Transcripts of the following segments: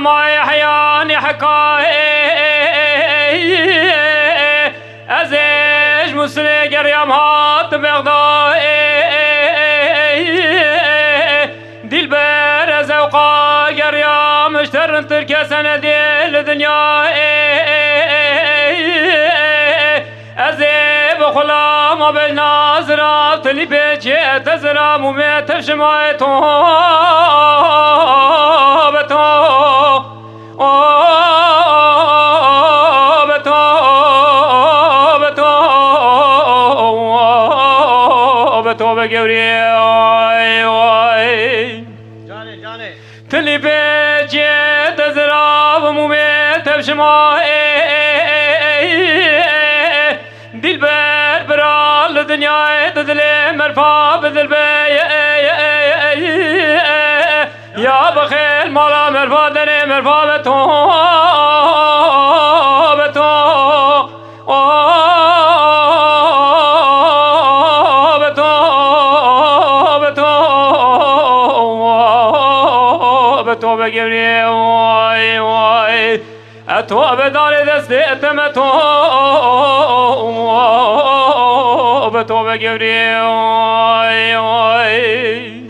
ما يحياني حكاي ازيج مسلي قريم هات بغداي ديل بر زوقا قريم اشترن تركيا سندي الدنيا ازيب خلام بالنازرة تلي بيجي تزرع مميت شمايتو بقوري جاني تلي بيجي تزرع مميت بشماي دي البر برال الدنيا تدلي مرفا بذل بي يا بخيل مالا مرفا دني مرفا بتو بقولي واي واي أتو بدار دستي أتمتو بتو بقولي واي واي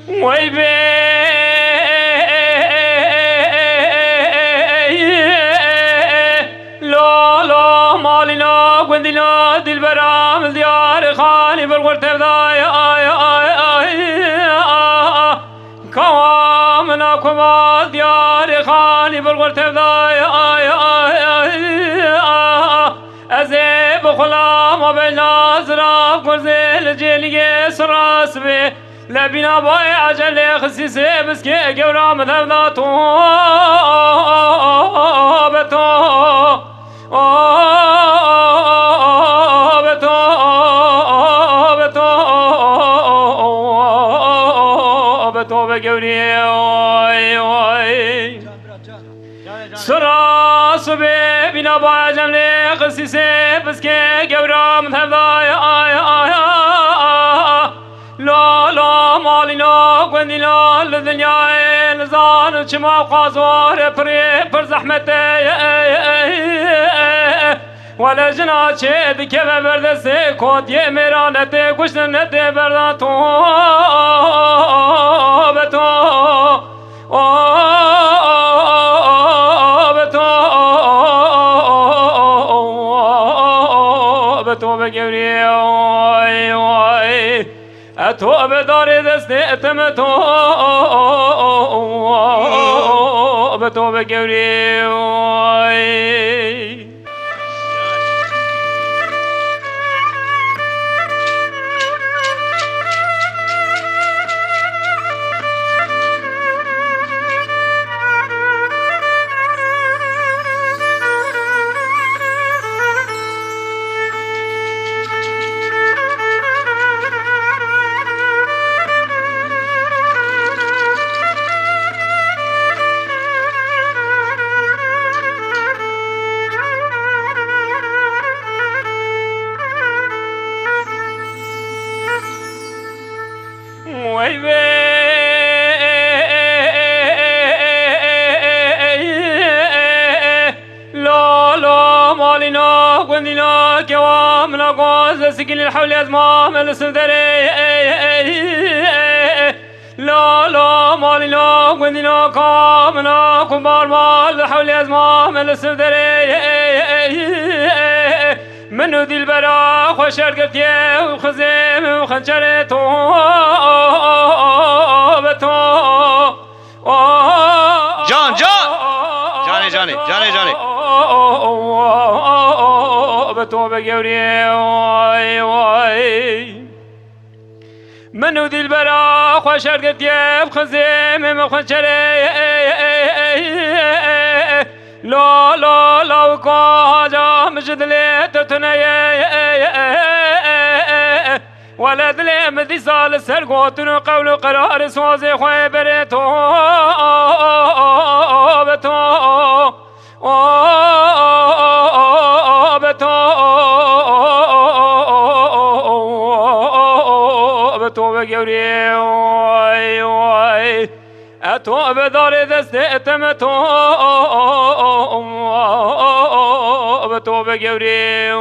ويبي لا مالنا قندنا دل برام ديار خاني بالغرت بدايا كوامنا كما ديار خاني بالغرت بدايا أزيب خلام بالنازرة قرزيل جيلي سراس بي لبنا باي عجل خسيسي بسكي قورا مذهبناتو بتو بتو بقوري واي واي سراس بي بنا باي عجل خسيسي بسكي قورا مذهبناتو لا مالنا قندنا الدنيا نزان شما قازور بري بر زحمتي ولا جنا شد كيف بردسي كود يمرانتي قشنتي برداتو بتو بتو بقوري واي واي أتو بدار دستي أتمتو بتو بقوري واي لا مالنا قندنا كوامنا قوز سكين الحول أزمام السدري لا مالنا قندنا كامنا كبار مال الحول أزمام السدري منو ذي البرا خوش رقبتي وخزيم وخنشرته جان جاني بتوبة قوري منو دي البرا خوش ارقت يب خزيم مخشري لا لا لا وكاجا مجد لي تتني ولد لي مدي سال سرقوتن قول قرار سوزي خوي بريتو بتو بتو بقوري اتو بدار دست اتمتو بتو بقوري